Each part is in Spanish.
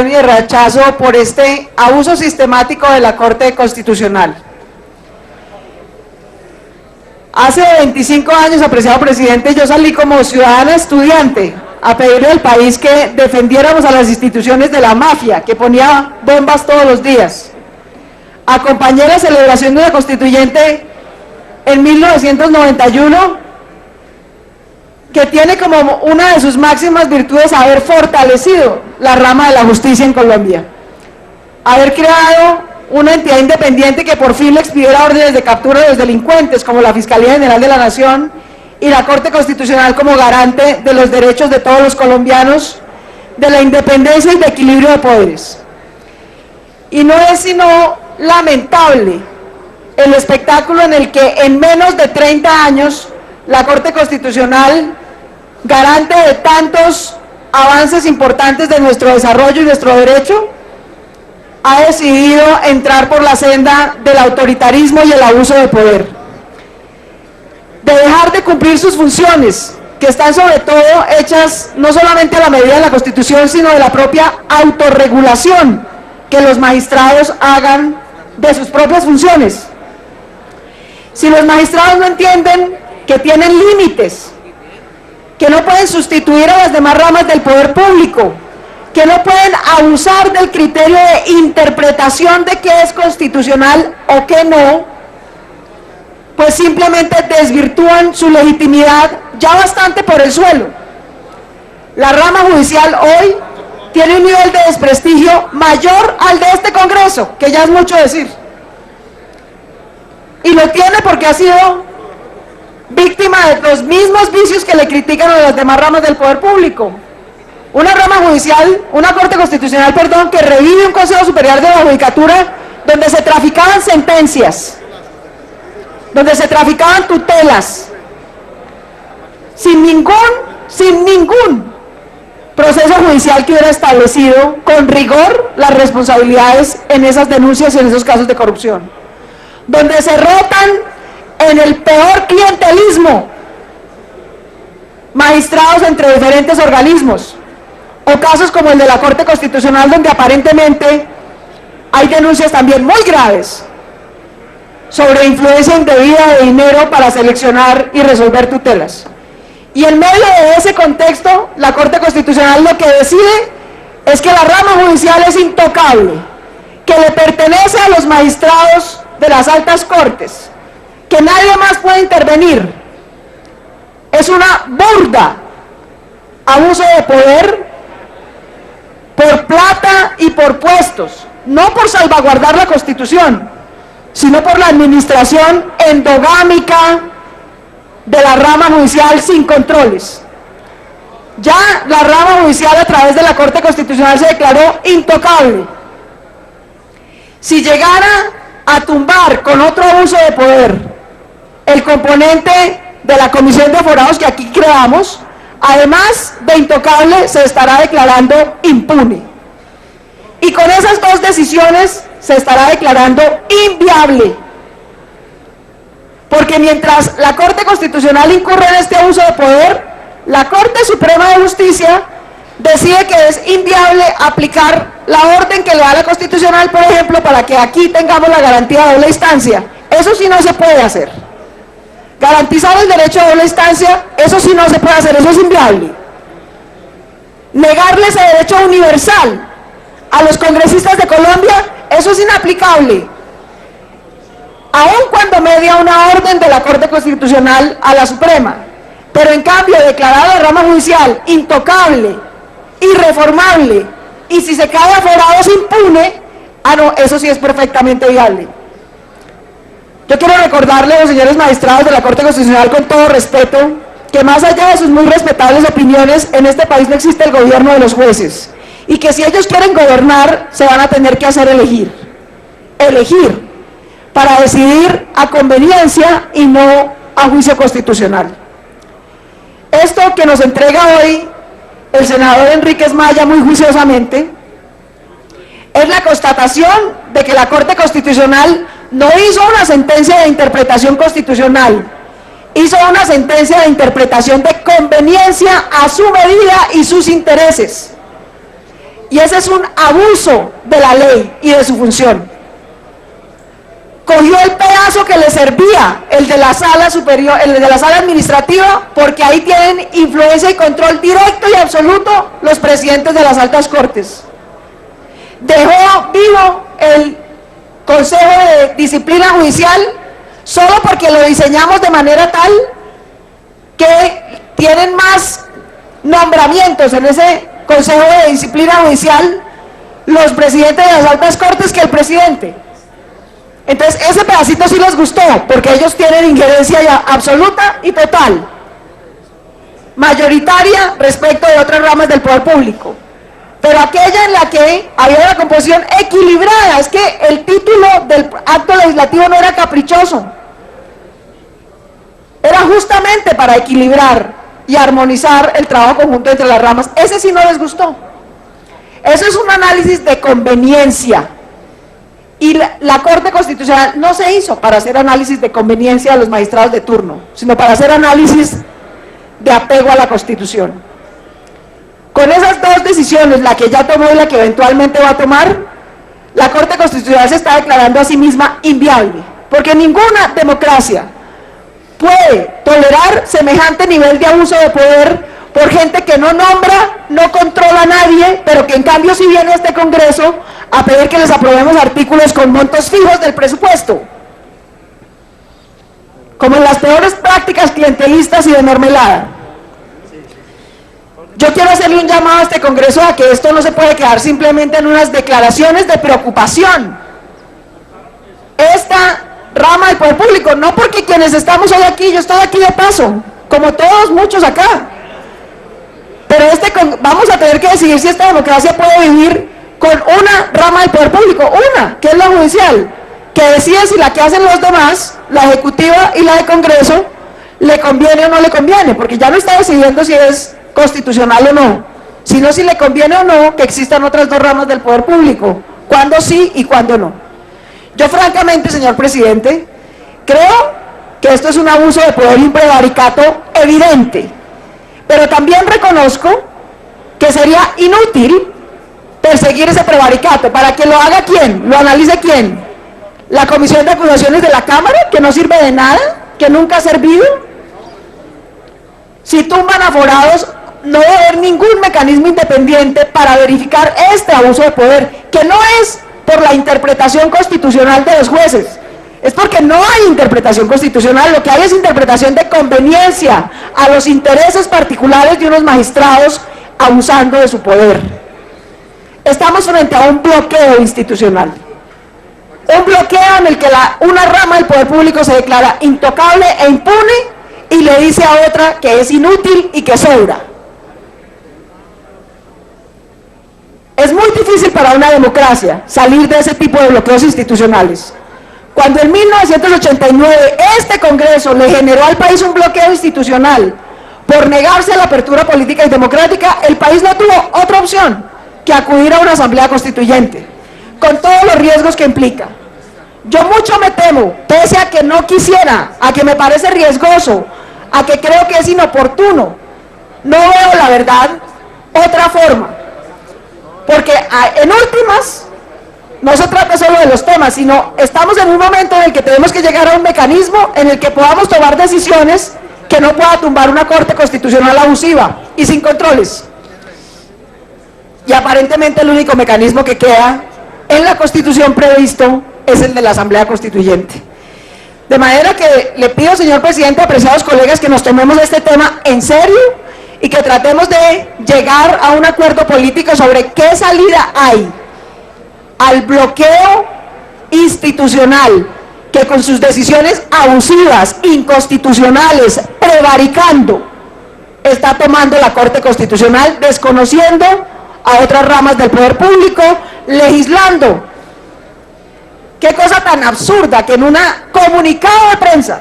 y de rechazo por este abuso sistemático de la Corte Constitucional. Hace 25 años, apreciado presidente, yo salí como ciudadana estudiante a pedirle al país que defendiéramos a las instituciones de la mafia, que ponía bombas todos los días. Acompañé la celebración de una constituyente en 1991, que tiene como una de sus máximas virtudes haber fortalecido la rama de la justicia en Colombia, haber creado una entidad independiente que por fin le expidiera órdenes de captura de los delincuentes, como la Fiscalía General de la Nación y la Corte Constitucional como garante de los derechos de todos los colombianos, de la independencia y de equilibrio de poderes. Y no es sino lamentable el espectáculo en el que en menos de 30 años la Corte Constitucional, garante de tantos avances importantes de nuestro desarrollo y nuestro derecho, ha decidido entrar por la senda del autoritarismo y el abuso de poder, de dejar de cumplir sus funciones, que están sobre todo hechas no solamente a la medida de la Constitución, sino de la propia autorregulación que los magistrados hagan de sus propias funciones. Si los magistrados no entienden que tienen límites, que no pueden sustituir a las demás ramas del poder público, que no pueden abusar del criterio de interpretación de qué es constitucional o qué no, pues simplemente desvirtúan su legitimidad ya bastante por el suelo. La rama judicial hoy tiene un nivel de desprestigio mayor al de este Congreso, que ya es mucho decir. Y lo tiene porque ha sido víctima de los mismos vicios que le critican a las demás ramas del poder público. Una rama judicial, una Corte Constitucional, perdón, que revive un Consejo Superior de la Judicatura donde se traficaban sentencias, donde se traficaban tutelas, sin ningún proceso judicial que hubiera establecido con rigor las responsabilidades en esas denuncias y en esos casos de corrupción, donde se rotan en el peor clientelismo magistrados entre diferentes organismos, o casos como el de la Corte Constitucional, donde aparentemente hay denuncias también muy graves sobre influencia indebida de dinero para seleccionar y resolver tutelas. Y en medio de ese contexto, la Corte Constitucional lo que decide es que la rama judicial es intocable, que le pertenece a los magistrados de las altas cortes, que nadie más puede intervenir. Es una burda abuso de poder por plata y por puestos, no por salvaguardar la Constitución, sino por la administración endogámica de la rama judicial sin controles. Ya la rama judicial a través de la Corte Constitucional se declaró intocable. Si llegara a tumbar con otro abuso de poder el componente de la Comisión de Aforados que aquí creamos, además de intocable, se estará declarando impune. Y con esas dos decisiones se estará declarando inviable. Porque mientras la Corte Constitucional incurre en este abuso de poder, la Corte Suprema de Justicia decide que es inviable aplicar la orden que le da la Constitucional, por ejemplo, para que aquí tengamos la garantía de doble instancia. Eso sí no se puede hacer. Garantizar el derecho a doble instancia, eso sí no se puede hacer, eso es inviable. Negarles el derecho universal a los congresistas de Colombia, eso es inaplicable. Aun cuando media una orden de la Corte Constitucional a la Suprema, pero en cambio declarar a la rama judicial intocable, irreformable, y si se cae aforados impune, no, eso sí es perfectamente viable. Yo quiero recordarle a los señores magistrados de la Corte Constitucional, con todo respeto, que más allá de sus muy respetables opiniones, en este país no existe el gobierno de los jueces, y que si ellos quieren gobernar, se van a tener que hacer elegir, para decidir a conveniencia y no a juicio constitucional. Esto que nos entrega hoy el senador Enríquez Maya muy juiciosamente, es la constatación de que la Corte Constitucional no hizo una sentencia de interpretación constitucional, hizo una sentencia de interpretación de conveniencia a su medida y sus intereses. Y ese es un abuso de la ley y de su función. Cogió el pedazo que le servía, el de la sala superior, el de la sala administrativa, porque ahí tienen influencia y control directo y absoluto los presidentes de las altas cortes. Dejó vivo el Consejo de Disciplina Judicial solo porque lo diseñamos de manera tal que tienen más nombramientos en ese Consejo de Disciplina Judicial los presidentes de las altas cortes que el presidente. Entonces ese pedacito sí les gustó, porque ellos tienen injerencia ya absoluta y total, mayoritaria respecto de otras ramas del poder público. Pero aquella en la que había una composición equilibrada, es que el título del acto legislativo no era caprichoso, era justamente para equilibrar y armonizar el trabajo conjunto entre las ramas. Ese sí no les gustó. Eso es un análisis de conveniencia. Y la Corte Constitucional no se hizo para hacer análisis de conveniencia de los magistrados de turno, sino para hacer análisis de apego a la Constitución. Con esas dos decisiones, la que ya tomó y la que eventualmente va a tomar, la Corte Constitucional se está declarando a sí misma inviable, porque ninguna democracia puede tolerar semejante nivel de abuso de poder por gente que no nombra, no controla a nadie, pero que en cambio sí viene a este Congreso a pedir que les aprobemos artículos con montos fijos del presupuesto, como en las peores prácticas clientelistas y de mermelada. Yo quiero hacerle un llamado a este Congreso a que esto no se puede quedar simplemente en unas declaraciones de preocupación. Esta rama del poder público, no porque quienes estamos hoy aquí, yo estoy aquí de paso, como todos, muchos acá, pero vamos a tener que decidir si esta democracia puede vivir con una rama del poder público, una, que es la judicial, que decide si la que hacen los demás, la ejecutiva y la de Congreso, le conviene o no le conviene, porque ya no está decidiendo si es constitucional o no, sino si le conviene o no que existan otras dos ramas del poder público, cuándo sí y cuándo no. Yo francamente, señor presidente, creo que esto es un abuso de poder y un prevaricato evidente, pero también reconozco que sería inútil perseguir ese prevaricato. ¿Para que lo haga quién? ¿Lo analice quién? ¿La Comisión de Acusaciones de la Cámara, que no sirve de nada, que nunca ha servido? Si tumban aforados, no debe haber ningún mecanismo independiente para verificar este abuso de poder, que no es por la interpretación constitucional de los jueces, es porque no hay interpretación constitucional, lo que hay es interpretación de conveniencia a los intereses particulares de unos magistrados abusando de su poder. Estamos frente a un bloqueo institucional, un bloqueo en el que una rama del poder público se declara intocable e impune y le dice a otra que es inútil y que sobra. Es muy difícil para una democracia salir de ese tipo de bloqueos institucionales. Cuando en 1989 este Congreso le generó al país un bloqueo institucional por negarse a la apertura política y democrática, el país no tuvo otra opción que acudir a una asamblea constituyente, con todos los riesgos que implica. Yo mucho me temo, pese a que no quisiera, a que me parece riesgoso, a que creo que es inoportuno, no veo la verdad otra forma, porque en últimas no se trata solo de los temas, sino estamos en un momento en el que tenemos que llegar a un mecanismo en el que podamos tomar decisiones que no pueda tumbar una Corte Constitucional abusiva y sin controles. Y aparentemente el único mecanismo que queda en la Constitución previsto es el de la Asamblea Constituyente. De manera que le pido, señor presidente, apreciados colegas, que nos tomemos este tema en serio y que tratemos de llegar a un acuerdo político sobre qué salida hay al bloqueo institucional que con sus decisiones abusivas, inconstitucionales, prevaricando, está tomando la Corte Constitucional, desconociendo a otras ramas del poder público, legislando. Qué cosa tan absurda que en un comunicado de prensa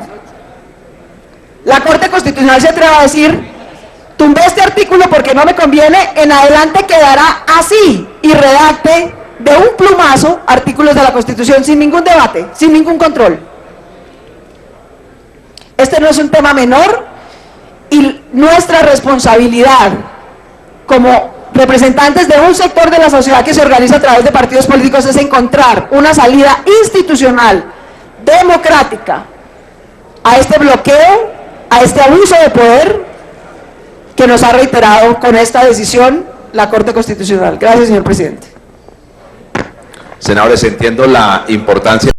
la Corte Constitucional se atreva a decir: tumbé este artículo porque no me conviene, en adelante quedará así, y redacte de un plumazo artículos de la Constitución sin ningún debate, sin ningún control. Este no es un tema menor y nuestra responsabilidad como representantes de un sector de la sociedad que se organiza a través de partidos políticos, es encontrar una salida institucional, democrática, a este bloqueo, a este abuso de poder que nos ha reiterado con esta decisión la Corte Constitucional. Gracias, señor presidente. Senadores, entiendo la importancia